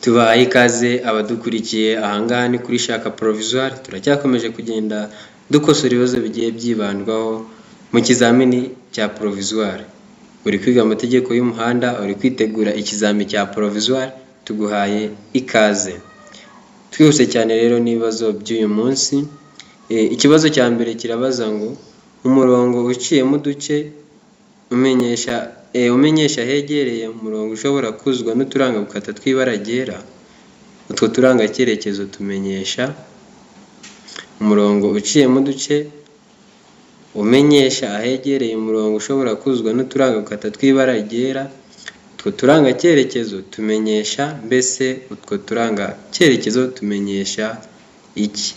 Tubahaye ikaze abadukurikiye ahangaha ni kuri Shaka Provisoire. Turacyakomeje kugenda dukosora ibibazo bigiye byibandwaho mu kizamini cya Provisoire. Uri kwiga amategeko y'umuhanda, uri kwitegura ikizami cya Provisoire, tuguhaye ikaze. Twihuse cyane rero n'ibibazo by'uyu munsi. Ikibazo cya mbere kirabaza ngo umurongo uciyemo uduce umenyesha hegereye umurongo ushobora kuzwa n'uturanga gukata tw'ibara ryera. Utwo turanga cyerekezo tumenyesha umurongo uciyemo uduce umenyesha ahegereye umurongo ushobora kuzwa n'uturanga gukata tw'ibara ryera. Utwo turanga cyerekezo tumenyesha, mbese utwo turanga cyerekezo tumenyesha iki?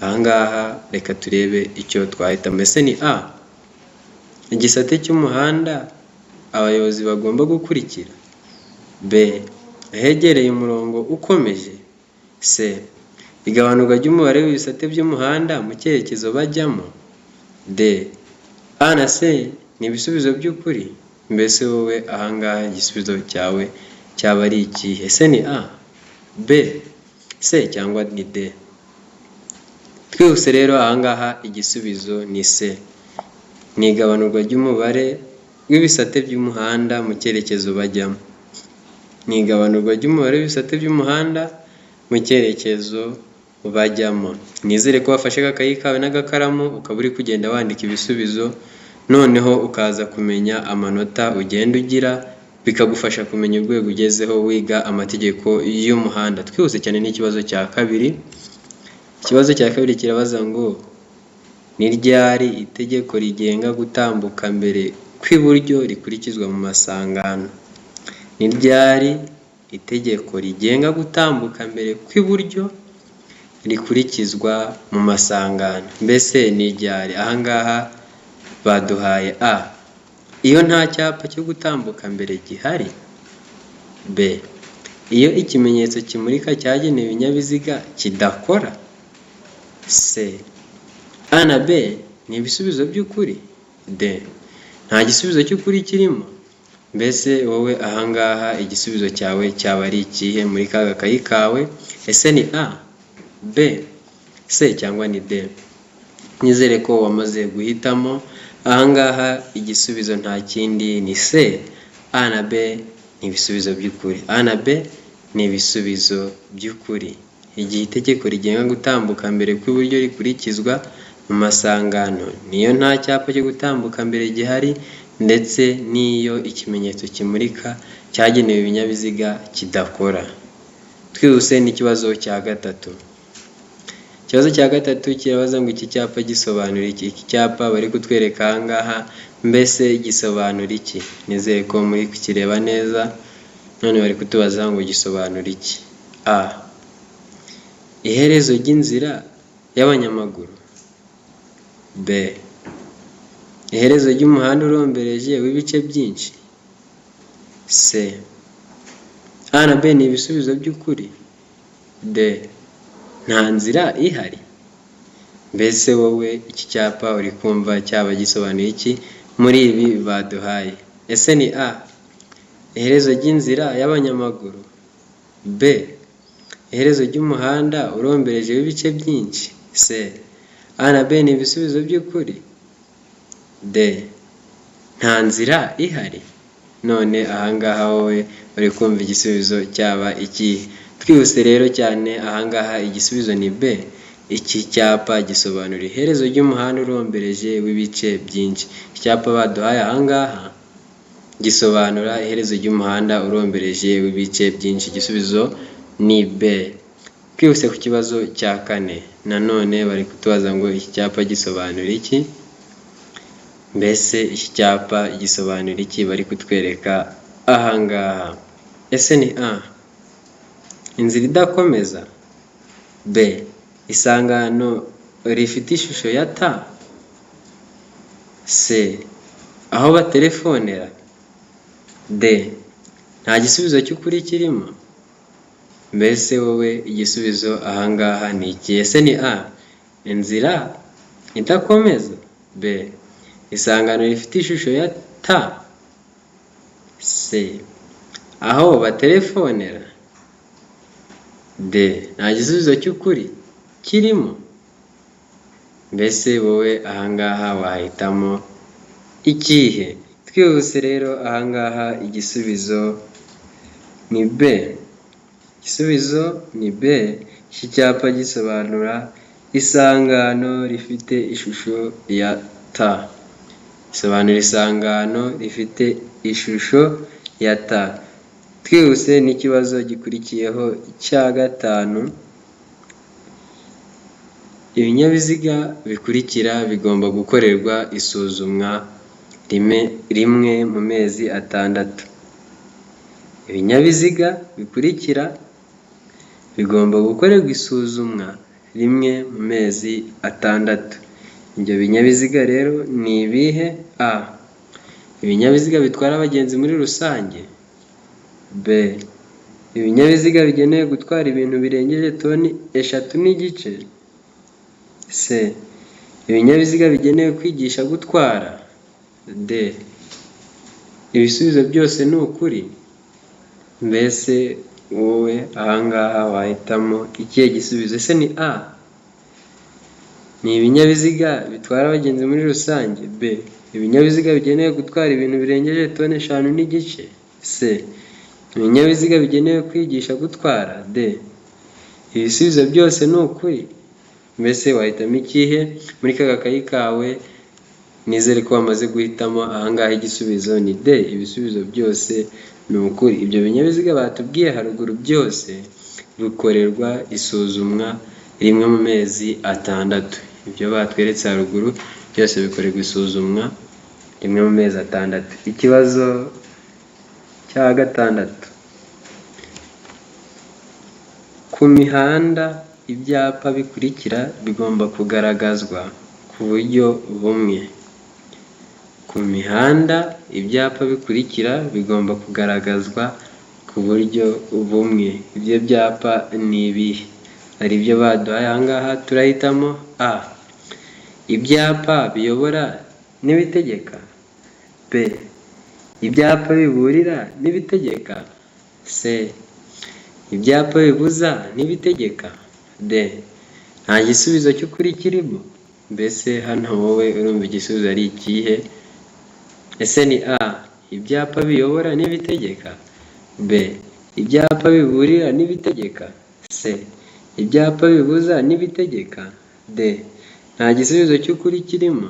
Ahangaha reka turebe icyo twahita. Mbese ni A, igisate cy'umuhanda abayobozi bagomba gukurikira. B, ahegereye umurongo ukomeje. C, igabanurwa ry'umubare w'ibisate by'umuhanda mu cyerekezo bajyamo. D, A na C ni ibisubizo by'ukuri. Mbese wowe ahangaha igisubizo cyawe cyaba ari ikihe? Ese ni A, B, C cyangwa ni D? Twihuse rero ahangaha igisubizo ni C. Ni igabanurwa ry'umubare w'ibisate by'umuhanda mu cyerekezo bajyamo. Ni igabanurwa ry'umubare w'ibisate by'umuhanda mu cyerekezo bajyamo. Nizere ko wafashe agakayi kawe n'agakaramu ukaba uri kugenda wandika ibisubizo, noneho ukaza kumenya amanota ugenda ugira, bikagufasha kumenya urwego ugezeho wiga amategeko y'umuhanda. Twihuse cyane n'ikibazo cya kabiri. Ikibazo cya kabiri kirabaza ngo ni ryari itegeko rigenga gutambuka mbere kw'iburyo rikurikizwa mu masangano? Ni ryari itegeko rigenga gutambuka mbere kw'iburyo rikurikizwa mu masangano? Mbese ni ryari? Ahangaha baduhaye A, iyo nta cyapa cyo gutambuka mbere gihari. B, iyo ikimenyetso kimurika cyagenewe ibinyabiziga kidakora. C, A na B ni ibisubizo by'ukuri. D, nta gisubizo cy'ukuri kirimo. Mbese wowe ahangaha igisubizo cyawe cyaba ari ikihe muri ka gakayi kawe? Ese ni A, B, C cyangwa ni D? Nizere ko wamaze guhitamo. Ahangaha igisubizo nta kindi ni C. A na B ni ibisubizo by'ukuri. A na B ni ibisubizo by'ukuri. Igihe itegeko rigenga gutambuka mbere kw'iburyo rikurikizwa mu masangano, niyo nta cyapa cyo gutambuka mbere gihari, ndetse n'iyo ikimenyetso kimurika cyagenewe ibinyabiziga kidakora. Twihuse n'ikibazo cya gatatu. Ikibazo cya gatatu kirabaza ngo iki cyapa gisobanura iki? Iki cyapa bari kutwereka ahangaha mbese gisobanura iki? Nizeye ko muri kukireba neza, none bari kutubaza ngo gisobanura iki. A, iherezo ry'inzira y'abanyamaguru. B, iherezo ry'umuhanda urombereje w'ibice byinshi. C, A na B ni ibisubizo by'ukuri. D, nta nzira ihari. Mbese wowe iki cyapa uri kumva cyaba gisobanuye iki muri ibi baduhaye? Ese ni A, iherezo ry'inzira y'abanyamaguru. B, iherezo ry'umuhanda urombereje w'ibice byinshi. C, A na B ni ibisubizo by'ukuri. D, nta nzira ihari. None ahangaha wowe uri kumva igisubizo cyaba iki? Twihuse rero cyane, ahangaha igisubizo ni B. Iki cyapa gisobanura iherezo ry'umuhanda urombereje w'ibice byinshi. Icyapa baduhaye ahangaha gisobanura iherezo ry'umuhanda urombereje w'ibice byinshi. Igisubizo ni B. Twihuse ku kibazo cya kane. Nanone bari kutubaza ngo iki cyapa gisobanura iki? Mbese iki cyapa gisobanura iki bari kutwereka ahangaha? Ese ni A, inzira idakomeza. B, isangano rifite ishusho ya T. C, aho batelefonera. D, nta gisubizo cy'ukuri kirimo. Mbese wowe igisubizo ahangaha ni iki? Ese ni A, inzira idakomeza. B, isangano rifite ishusho ya T. C, aho batelefonera. D. Nta gisubizo cy'ukuri kirimo. Mbese wowe ahangaha wahitamo ikihe? Twihuse rero ahangaha igisubizo ni B. Igisubizo ni B. Iki cyapa gisobanura isangano rifite ishusho ya T. Bisobanura isangano rifite ishusho ya T. Twihuse n'ikibazo gikurikiyeho cya 5. Ibinyabiziga bikurikira bigomba gukorerwa isuzumwa rimwe mu mezi 6. Ibinyabiziga bikurikira bigomba gukorerwa isuzumwa rimwe mu mezi 6. Ibyo binyabiziga rero ni ibihe? A. Ibinyabiziga bitwara abagenzi muri rusange. B. Ibinyabiziga bigenewe gutwara ibintu birengeje toni 3.5. C. Ibinyabiziga bigenewe kwigisha gutwara. D. Ibisubizo byose ni ukuri. Mbese wowe ahangaha wahitamo ikihe gisubizo? Ese ni A. Ni ibinyabiziga bitwara abagenzi muri rusange. B. Ibinyabiziga bigenewe gutwara ibintu birengeje toni 5.5. C. Ibinyabiziga bigenewe kwigisha gutwara. D. Ibisubizo byose ni ukuri. Mbese wahitamo ikihe? Muri ka gakayi kawe nizere ko wamaze guhitamo ahangaha igisubizo ni D. Ibisubizo byose ni ukuri. Ibyo binyabiziga batubwiye haruguru byose bikorerwa isuzumwa rimwe mu mezi 6. Ibyo batweretse haruguru byose bikorerwa isuzumwa rimwe mu mezi 6. Ikibazo cya 6. Ku mihanda ibyapa bikurikira bigomba kugaragazwa ku buryo bumwe. Ku mihanda ibyapa bikurikira bigomba kugaragazwa ku buryo bumwe. Ibyo byapa ni ibihe? Hari ibyo baduhaye ahangaha, turahitamo A. Ibyapa biyobora n'ibitegeka. B. Ibyapa biburira n'ibitegeka. C. Ibyapa bibuza n'ibitegeka. D. Nta gisubizo cy'ukuri kirimo. Mbese hano wowe urumva igisubizo ari ikihe? Ese ni A. Ibyapa biyobora n'ibitegeka. B. Ibyapa biburira n'ibitegeka. C. Ibyapa bibuza n'ibitegeka. D. Nta gisubizo cy'ukuri kirimo.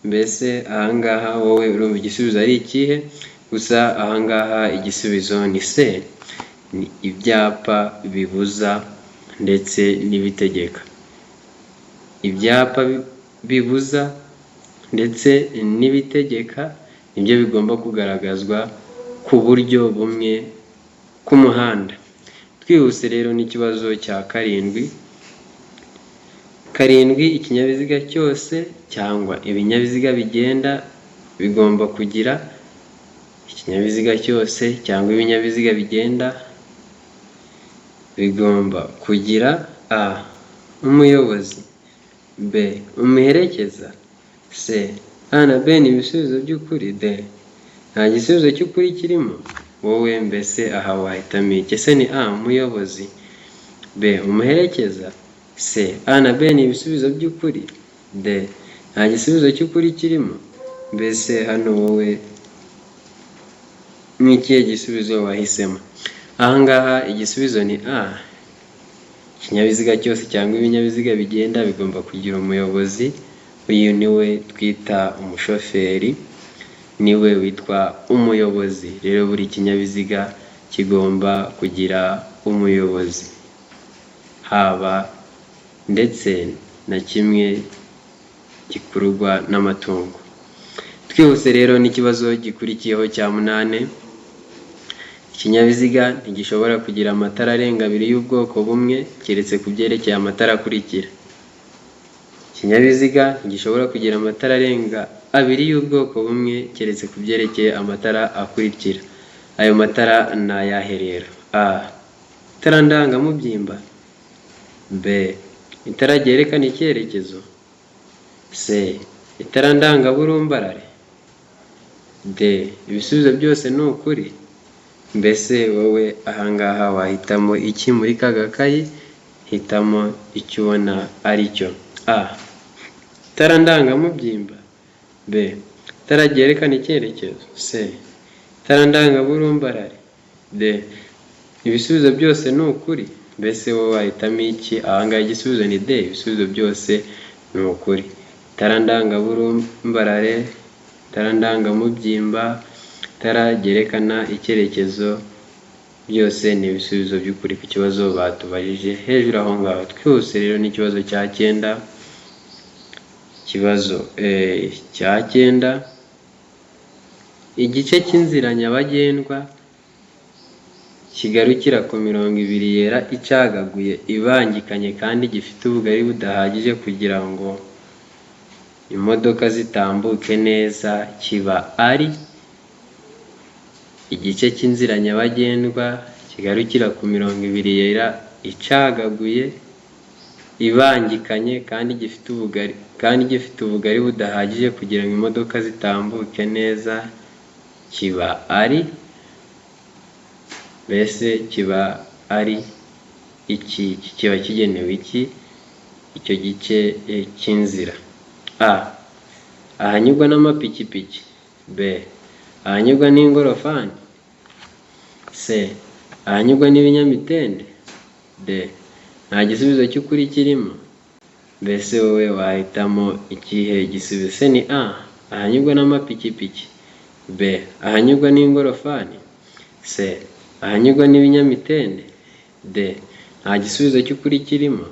Mbese ahangaha wowe urumva igisubizo ari ikihe? Gusa ahangaha igisubizo ni C. Ni ibyapa bibuza ndetse n'ibitegeka. Ibyapa bibuza ndetse n'ibitegeka nibyo bigomba kugaragazwa ku buryo bumwe ku muhanda. Twihuse rero n'ikibazo cya 7. 7. Ikinyabiziga cyose cyangwa ibinyabiziga bigenda bigomba kugira. Ikinyabiziga cyose cyangwa ibinyabiziga bigenda bigomba kugira A. Umuyobozi. B. Umuherekeza. C. A na B ni ibisubizo by'ukuri. D. Nta gisubizo cy'ukuri kirimo. Wowe mbese aha wahitamo iki? Ese ni A. Umuyobozi. B. Umuherekeza. C. A na B ni ibisubizo by'ukuri. D. Nta gisubizo cy'ukuri kirimo. Mbese hano wowe ni ikihe gisubizo wahisemo? Ahangaha igisubizo ni A. Ikinyabiziga cyose cyangwa ibinyabiziga bigenda bigomba kugira umuyobozi. Uyu niwe twita umushoferi, niwe witwa umuyobozi. Rero buri kinyabiziga kigomba kugira umuyobozi, haba ndetse na kimwe gikururwa n'amatungo. Twihuse rero n'ikibazo gikurikiyeho cya 8. Ikinyabiziga ntigishobora kugira amatara arenga 2 y'ubwoko bumwe keretse ku byerekeye amatara akurikira. Ikinyabiziga ntigishobora kugira amatara arenga 2 y'ubwoko bumwe keretse ku byerekeye amatara akurikira. Ayo matara ni ayahe rero? A. Itara ndangamubyimba. B. Itara ryerekana icyerekezo. C. Itara ndangaburumbarare. D. Ibisubizo byose ni ukuri. mbese wowe ahangaha wahitamo iki muri ka gakayi? Hitamo icyo ubona ari cyo. A. Itara ndangamubyimba. B. Itara ryerekana icyerekezo. C. Itara ndangaburumbarare. D. Ibisubizo byose ni ukuri. Mbese wowe wahitamo iki? Ahangaha igisubizo ni D. Ibisubizo byose ni ukuri. Itara ndangaburumbarare, itara ndangamubyimba, itara ryerekana icyerekezo, byose ni ibisubizo by'ukuri ku kibazo batubajije hejuru aho ngaho. Twihuse rero n'ikibazo cya 9. Ikibazo cya 9, igice cy'inzira nyabagendwa kigarukira ku mirongo 2 yera icagaguye ibangikanye kandi gifite ubugari budahagije kugira ngo imodoka zitambuke neza, kiba ari igice cy'inzira nyabagendwa kigarukira ku mirongo 2 yera icagaguye ibangikanye kandi gifite ubugari budahagije kugira ngo imodoka zitambuke neza, kiba ari, mbese kiba ari iki? Kiba kigenewe iki icyo gice cy'inzira? A. Ahanyurwa n'amapikipiki. B. Ahanyurwa n'ingorofani. C. Ahanyurwa n'ibinyamitende. D. Nta gisubizo cy'ukuri kirimo. Mbese wowe wahitamo ikihe gisubizo? C ni A. Ahanyurwa n'amapikipiki. B. Ahanyurwa n'ingorofani. C. Ahanyurwa n'ibinyamitende. D. Nta gisubizo cy'ukuri kirimo.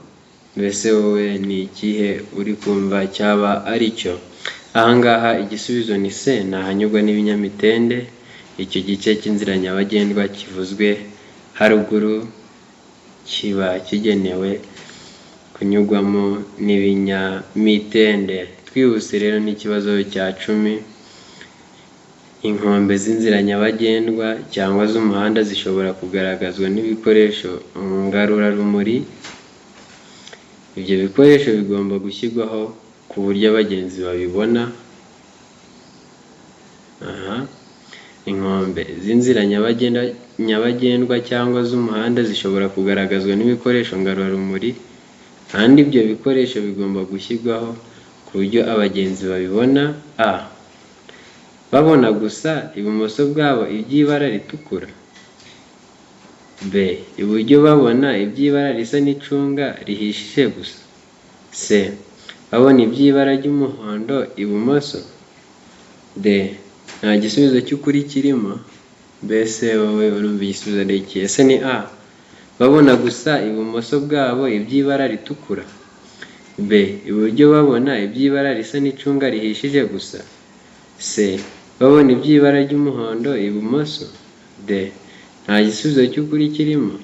Mbese wowe ni ikihe uri kumva cyaba ari cyo? Ahangaha igisubizo ni C. Ni ahanyurwa n'ibinyamitende. Icyo gice cy'inzira nyabagendwa kivuzwe haruguru kiba kigenewe kunyurwamo n'ibinyamitende. Twihuse rero n'ikibazo cya 10. Inkombe z'inzira nyabagendwa cyangwa z'umuhanda zishobora kugaragazwa n'ibikoresho ngarurarumuri. Ibyo bikoresho bigomba gushyirwaho ku buryo abagenzi babibona. Inkombe z'inzira nyabagendwa cyangwa z'umuhanda zishobora kugaragazwa n'ibikoresho ngarurarumuri, kandi ibyo bikoresho bigomba gushyirwaho ku buryo abagenzi babibona. A. Babona gusa ibumoso bwabo iby'ibara ritukura. B. Iburyo babona iby'ibara risa n'icunga rihishije gusa. C. Babona iby'ibara ry'umuhondo ibumoso. D. Nta gisubizo cy'ukuri kirimo. Mbese wowe urumva igisubizo ari iki? Ese ni A. Babona gusa ibumoso bwabo iby'ibara ritukura. B. Iburyo babona iby'ibara risa n'icunga rihishije gusa. C. Babona iby'ibara ry'umuhondo ibumoso. D. Nta gisubizo cy'ukuri kirimo.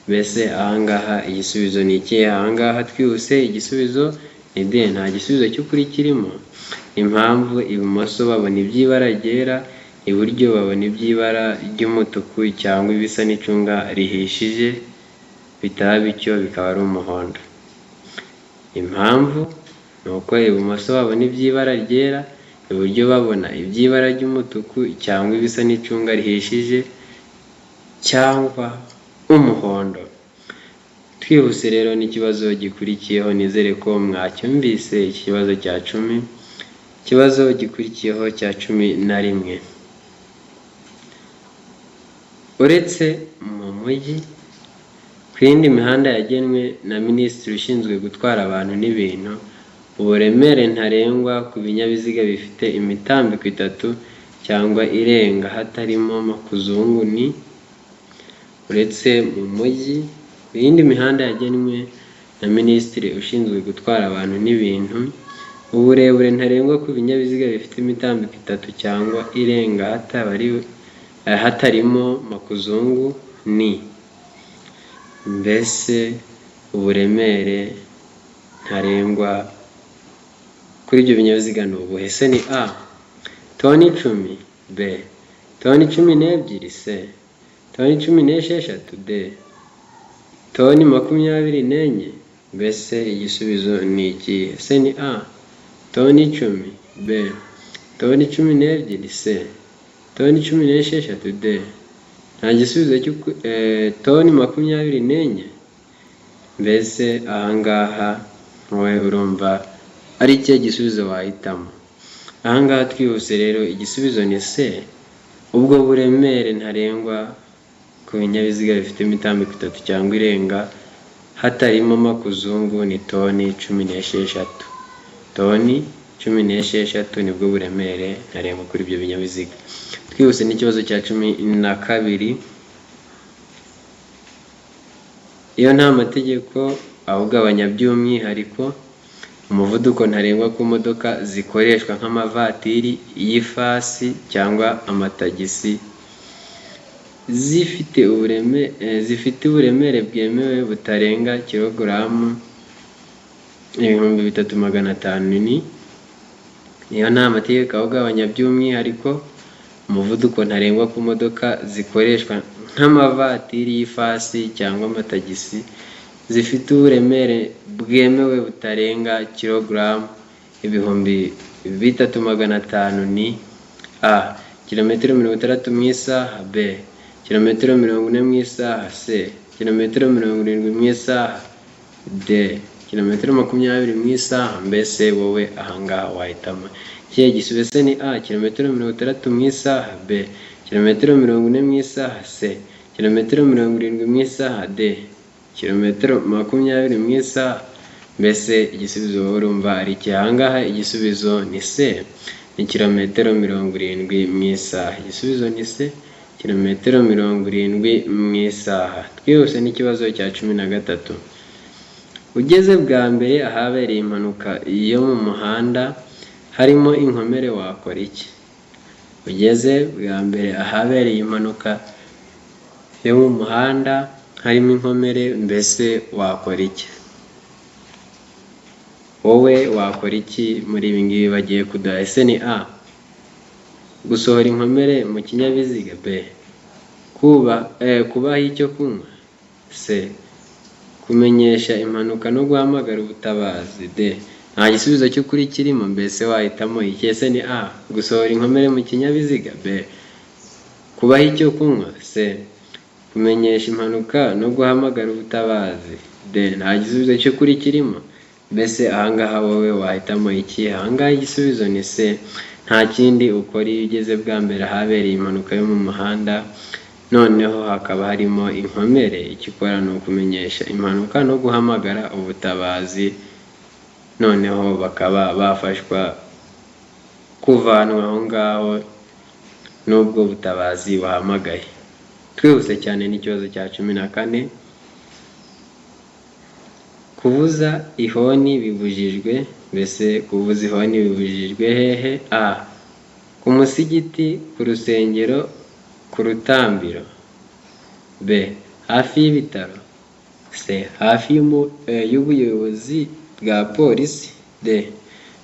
Mbese ahangaha igisubizo ni iki? Ahangaha twihuse igisubizo ni D. Nta gisubizo cy'ukuri kirimo. Impamvu ibumoso babona iby'ibara ryera, iburyo babona iby'ibara ry'umutuku cyangwa ibisa n'icunga rihishije, bitaba bityo bikaba ari umuhondo. Impamvu ni uko ibumoso babona iby'ibara ryera, iburyo babona iby'ibara ry'umutuku cyangwa ibisa n'icunga rihishije cyangwa umuhondo. Twihuse rero n'ikibazo gikurikiyeho, nizere ko mwacyumvise ikibazo cya 10. Ikibazo gikurikiyeho cya 11. Uretse mu mujyi, ku yindi mihanda yagenwe na Minisitiri ushinzwe gutwara abantu n'ibintu, uburemere ntarengwa ku binyabiziga bifite imitambiko 3 cyangwa irenga hatarimo makuzungu ni. Uretse mu mujyi, ku yindi mihanda yagenwe na Minisitiri ushinzwe gutwara abantu n'ibintu, uburebure ntarengwa ku binyabiziga bifite imitambiko 3 cyangwa irenga hatarimo makuzungu ni. Mbese uburemere ntarengwa kuri ibyo binyabiziga ni ubuhe? Se ni A. Toni 10. B. Toni 12. C. Toni 16. D. Toni 24. Mbese igisubizo ni iki? Se ni A. Toni 10. B. Toni 12. C. Toni 16. D. nta gisubizo toni 24, mbese ahangaha wowe urumva ari cyo gisubizo wahitamo. Ahangaha twihuse rero igisubizo ni C. Ubwo buremere ntarengwa ku binyabiziga bifite imitambiko 3 cyangwa irenga hatarimo makuzungu ni toni 16. Toni 16 nibwo buremere ntarengwa kuri ibyo binyabiziga. Twihuse n'ikibazo cya 12. Iyo nta mategeko awugabanya by'umwihariko umuvuduko ntarengwa ku modoka zikoreshwa nk'amavatiri y'ifasi cyangwa amatagisi zifite uburemere bwemewe butarenga kilogaramu 3500 ni iyo nta mategeko awugabanya by'umwihariko umuvuduko ntarengwa ku modoka zikoreshwa nk'amavatiri y'ifasi cyangwa amatagisi zifite uburemere bwemewe butarenga kilogaramu 3500 ni A. kilometero 60 mu isaha, B. kilometero 40 mu isaha, C. kilometero 70 mu isaha, D. kilometero 20 mu isaha. Mbese wowe ahangaha wahitamo ikihe gisubizo? Ni A. kilometero 60 mu isaha, B. kilometero 40 mu isaha, C. kilometero 70 mu isaha, D. kilometero 20 mu isaha. Mbese igisubizo wowe urumva ari iki? Ahangaha igisubizo ni C, ni kilometero 70 mu isaha. Igisubizo ni C, kilometero 70 mu isaha. Twihuse n'ikibazo cya 13. Ugeze bwa mbere ahabereye impanuka yo mu muhanda harimo inkomere wakora iki? Ugeze bwa mbere ahabereye impanuka yo mu muhanda harimo inkomere, mbese wakora iki? Wowe wakora iki muri ibi ngibi bagiye kuduha? Ese ni A. gusohora inkomere mu kinyabiziga, B. kubaha icyo kunywa, C. kumenyesha impanuka no guhamagara ubutabazi, D. nta gisubizo cy'ukuri kirimo, mbese wahitamo iki? Ese ni A. gusohora inkomere mu kinyabiziga, B. kubaha icyo kunywa, C. kumenyesha impanuka no guhamagara ubutabazi, D. nta gisubizo cy'ukuri kirimo, mbese ahangaha wowe wahitamo iki? Ahangaha igisubizo ni C. nta kindi ukora iyo ugeze bwa mbere ahabereye impanuka yo mu muhanda noneho hakaba harimo inkomere, icyo ukora ni ukumenyesha impanuka no guhamagara ubutabazi, noneho bakaba bafashwa kuvanwa aho ngaho n'ubwo butabazi wahamagaye. Twihuse cyane n'ikibazo cya 14. Kuvuza ihoni bibujijwe, mbese kuvuza ihoni bibujijwe hehe? A. ku musigiti, ku rusengero, ku rutambiro, B. hafi y'ibitaro, C. hafi y'ubuyobozi bwa polisi, D.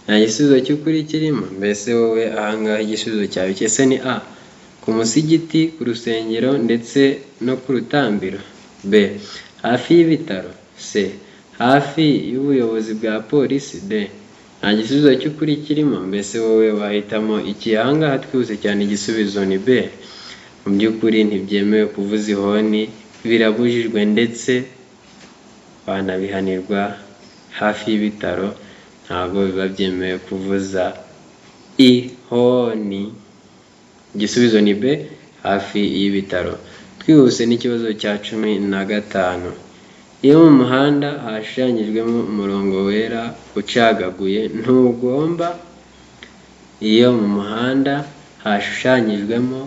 nta gisubizo cy'ukuri kirimo, mbese wowe ahangaha igisubizo cyawe cyese ni A. ku musigiti, ku rusengero ndetse no ku rutambiro, B. hafi y'ibitaro, C. hafi y'ubuyobozi bwa polisi, D. nta gisubizo cy'ukuri kirimo, mbese wowe wahitamo iki? Ahangaha twihuse cyane igisubizo ni B. mu by'ukuri ntibyemewe kuvuza ihoni, birabujijwe ndetse banabihanirwa. Hafi y'ibitaro ntabwo biba byemewe kuvuza ihoni. Igisubizo ni B, hafi y'ibitaro. Twihuse n'ikibazo cya 15. Iyo mu muhanda hashushanyijwemo umurongo wera ucagaguye ntugomba. Iyo mu muhanda hashushanyijwemo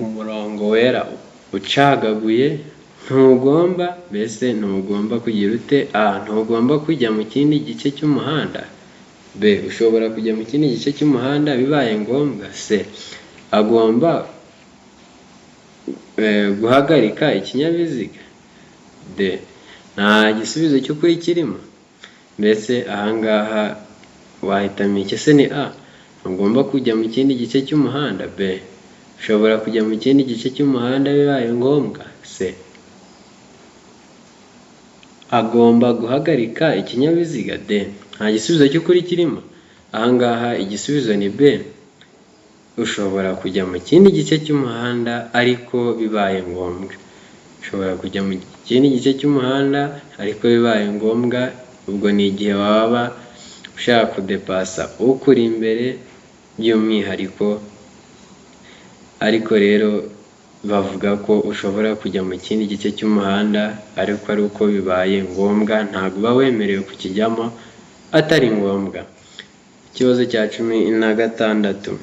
umurongo wera ucagaguye ntugomba, mbese ntugomba kugira ute? A. ntugomba kujya mu kindi gice cy'umuhanda, B. ushobora kujya mu kindi gice cy'umuhanda bibaye ngombwa, C. agomba guhagarika ikinyabiziga, D. nta gisubizo cy'ukuri kirimo, mbese ahangaha wahitamo iki? Se ni A. ntugomba kujya mu kindi gice cy'umuhanda, B. ushobora kujya mu kindi gice cy'umuhanda bibaye ngombwa, C. agomba guhagarika ikinyabiziga, D. nta gisubizo cy'ukuri kirimo. Ahangaha igisubizo ni B. ushobora kujya mu kindi gice cy'umuhanda ariko bibaye ngombwa. Ushobora kujya mu kindi gice cy'umuhanda ariko bibaye ngombwa, ubwo ni igihe waba ushaka kudepasa ukuri imbere by'umwihariko, ariko rero bavuga ko ushobora kujya mu kindi gice cy'umuhanda ariko ari uko bibaye ngombwa, ntabwo uba wemerewe kukijyamo atari ngombwa. Ikibazo cya 16,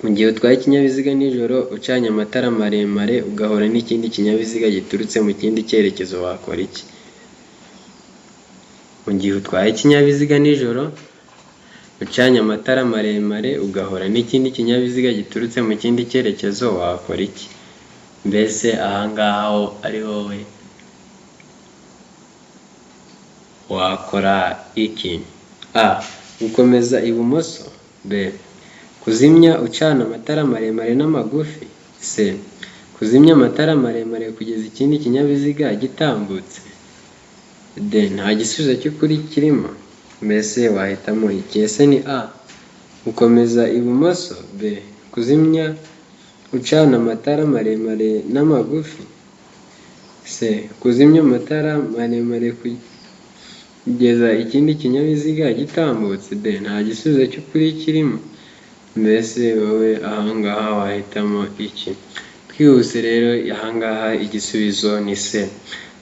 mu gihe utwaye ikinyabiziga nijoro ucanye amatara maremare ugahura n'ikindi kinyabiziga giturutse mu kindi cyerekezo wakora iki? Mu gihe utwaye ikinyabiziga nijoro ucanye amatara maremare ugahura n'ikindi kinyabiziga giturutse mu kindi cyerekezo wakora iki? Mbese ahangaha ho ari wowe wakora iki? A. Gukomeza ibumoso. B. Kuzimya ucana amatara maremare n'amagufi. C. Kuzimya amatara maremare kugeza ikindi kinyabiziga gitambutse. D. Nta gisubizo cy'ukuri kirimo. Mbese wahitamo iki? Ese ni A. Gukomeza ibumoso. B. Kuzimya ucana amatara maremare n'amagufi. C. Kuzimya amatara maremare kugeza ikindi kinyabiziga gitambutse. D. Nta gisubizo cy'ukuri kirimo. Mbese wowe ahangaha wahitamo iki? Twihuse rero, ahangaha igisubizo ni C.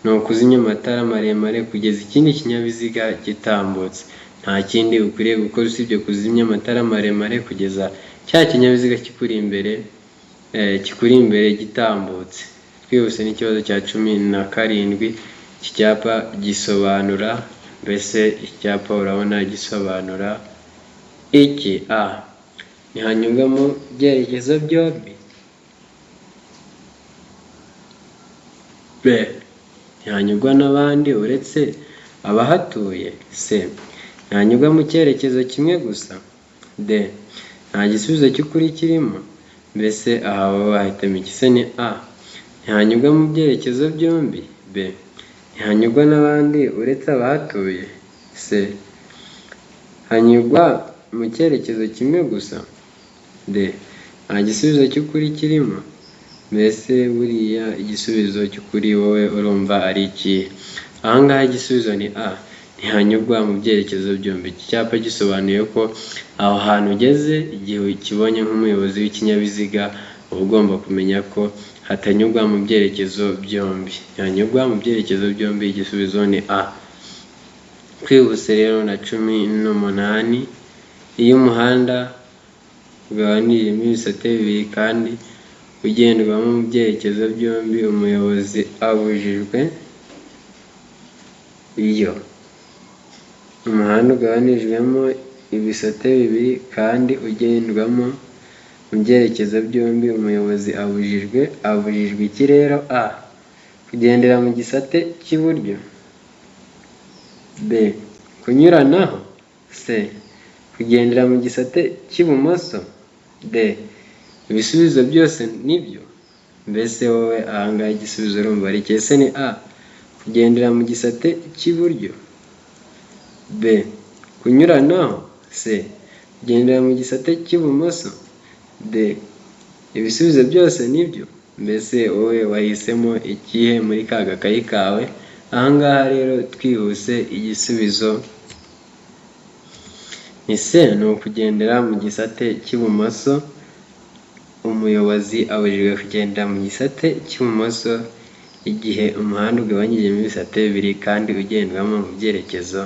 Ni ukuzimya amatara maremare kugeza ikindi kinyabiziga gitambutse. Nta kindi ukwiriye gukora usibye kuzimya amatara maremare kugeza cya kinyabiziga kikuri imbere gitambutse. Twihuse n'ikibazo cya 17. Iki cyapa gisobanura, mbese icyapa urabona gisobanura iki? A. Ntihanyurwa mu byerekezo byombi. B. Ntihanyurwa n'abandi uretse abahatuye. C. Ntihanyurwa mu cyerekezo kimwe gusa. D. Nta gisubizo cy'ukuri kirimo. Mbese aha wowe wahitamo iki? Se ni A. Ntihanyurwa mu byerekezo byombi. B. Ntihanyurwa n'abandi uretse abahatuye. C. Hanyurwa mu cyerekezo kimwe gusa. D. Nta gisubizo cy'ukuri kirimo. Mbese buriya igisubizo cy'ukuri wowe urumva ari iki? Ahangaha igisubizo ni A. Ntihanyurwa mu byerekezo byombi. Iki cyapa gisobanuye ko aho hantu ugeze, igihe ukibonye nk'umuyobozi w'ikinyabiziga uba ugomba kumenya ko hatanyurwa mu byerekezo byombi. Ntihanyurwa mu byerekezo byombi, igisubizo ni A. Twihuse rero na 18. Iyo umuhanda ugabanijemo ibisate bibiri kandi ugendwamo mu byerekezo byombi, umuyobozi abujijwe. Iyo umuhanda ugabanijwemo ibisate bibiri kandi ugendwamo mu byerekezo byombi, umuyobozi abujijwe iki rero? A. Kugendera mu gisate cy'iburyo. B. Kunyuranaho. C. Kugendera mu gisate cy'ibumoso. D. Ibisubizo byose nibyo. Mbese wowe ahangaha igisubizo urumva ari iki? Ese ni A. Kugendera mu gisate cy'iburyo. B. Kunyuranaho. C. Kugendera mu gisate cy'ibumoso. D. Ibisubizo byose nibyo. Mbese wowe wahisemo ikihe muri ka gakayi kawe? Ahangaha rero twihuse igisubizo ni C. Ni ukugendera mu gisate cy'ibumoso. Umuyobozi abujijwe kugendera mu gisate cy'ibumoso igihe umuhanda ugabanyijemo ibisate bibiri kandi ugendwamo mu byerekezo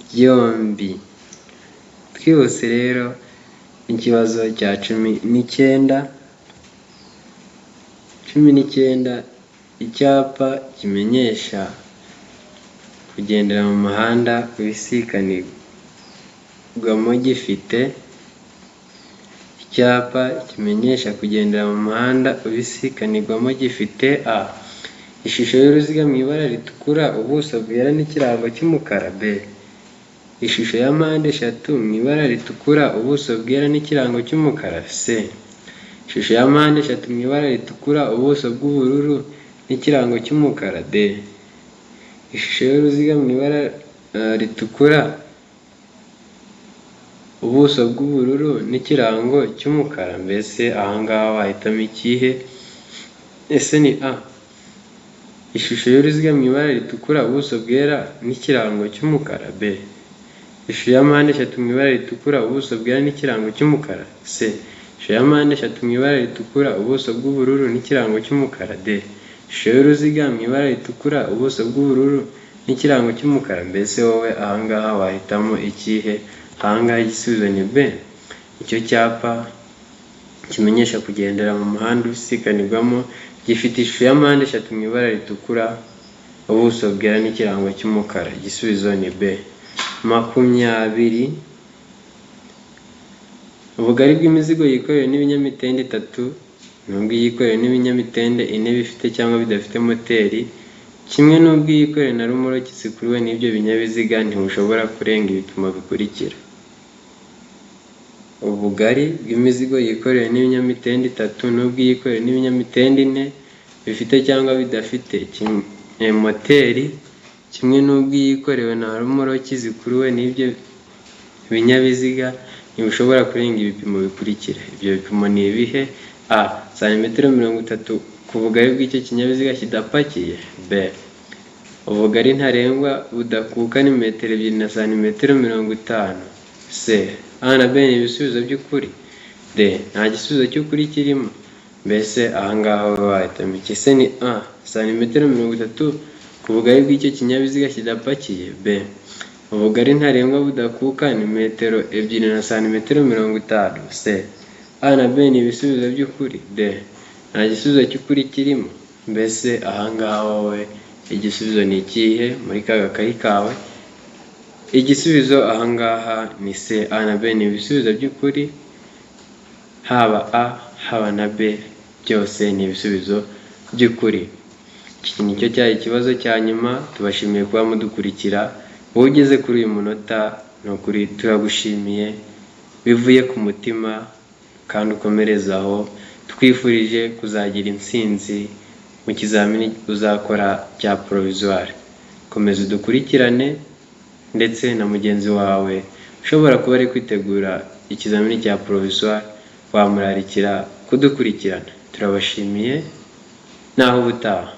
byombi. Twihuse rero n'ikibazo cya 19. Icyapa kimenyesha kugendera mu muhanda ubisikanirwamo gifite. Icyapa kimenyesha kugendera mu muhanda ubisikanirwamo gifite A. Ishusho y'uruziga mu ibara ritukura, ubuso bwera n'ikirango cy'umukara. B. Ishusho ya mpande eshatu mu ibara ritukura, ubuso bwera n'ikirango cy'umukara. C. Ishusho ya mpande eshatu mu ibara ritukura, ubuso bw'ubururu n'ikirango cy'umukara. D. Ishusho y'uruziga mu ibara ritukura, ubuso bw'ubururu n'ikirango cy'umukara. Mbese ahangaha wahitamo ikihe? Ese ni A, ishusho y'uruziga mu ibara ritukura, ubuso bwera n'ikirango cy'umukara. B, ishusho ya mpande eshatu mu ibara ritukura, ubuso bwera n'ikirango cy'umukara. C, ishusho ya mpande eshatu mu ibara ritukura, ubuso bw'ubururu n'ikirango cy'umukara. D, ishusho y'uruziga mu ibara ritukura, ubuso bw'ubururu n'ikirango cy'umukara. Mbese wowe ahangaha wahitamo ikihe? Ahangaha igisubizo ni B. Icyo cyapa kimenyesha kugendera mu muhanda ubisikanirwamo gifite ishusho ya mpande eshatu mu ibara ritukura, ubuso bwera n'ikirango cy'umukara. Igisubizo ni B. 20. Ubugari bw'imizigo yikorewe n'ibinyamitende 3 n'ubw'iyikorewe n'ibinyamitende 4 bifite cyangwa bidafite moteri, kimwe n'ubw'iyikorewe na rumoroki zikuruwe n'ibyo binyabiziga ntibushobora kurenga ibipimo bikurikira. Ubugari bw'imizigo yikorewe n'ibinyamitende 3 n'ubw'iyikorewe n'ibinyamitende 4 bifite cyangwa bidafite moteri, kimwe n'ubw'iyikorewe na rumoroki zikuruwe n'ibyo binyabiziga ntibushobora kurenga ibipimo bikurikira. Ibyo bipimo ni ibihe? A, santimetero 30 ku bugari bw'icyo kinyabiziga kidapakiye. B, ubugari ntarengwa budakuka ni metero 2 na santimetero 50. C, A na B ni ibisubizo by'ukuri. D, nta gisubizo cy'ukuri kirimo. Mbese ahangaha wahitamo iki? Se ni A, santimetero 30 ku bugari bw'icyo kinyabiziga kidapakiye. B, ubugari ntarengwa budakuka ni metero 2 na santimetero 50. C, A na B ni ibisubizo by'ukuri. D, nta gisubizo cy'ukuri kirimo. Mbese ahangaha wowe igisubizo ni ikihe muri ka gakayi kawe? Igisubizo ahangaha ni C, A na B ni ibisubizo by'ukuri. Haba A haba na B byose ni ibisubizo by'ukuri. Iki nicyo cyari ikibazo cya nyuma. Tubashimiye kuba mudukurikira. Wowe ugeze kuri uyu munota ni ukuri turagushimiye bivuye ku mutima, kandi ukomerezaho. Twifurije kuzagira intsinzi mu kizamini uzakora cya provisoire. Komeza udukurikirane ndetse na mugenzi wawe ushobora kuba ari kwitegura ikizamini cya provisoire, wamurarikira kudukurikirana. Turabashimiye naho ubutaha.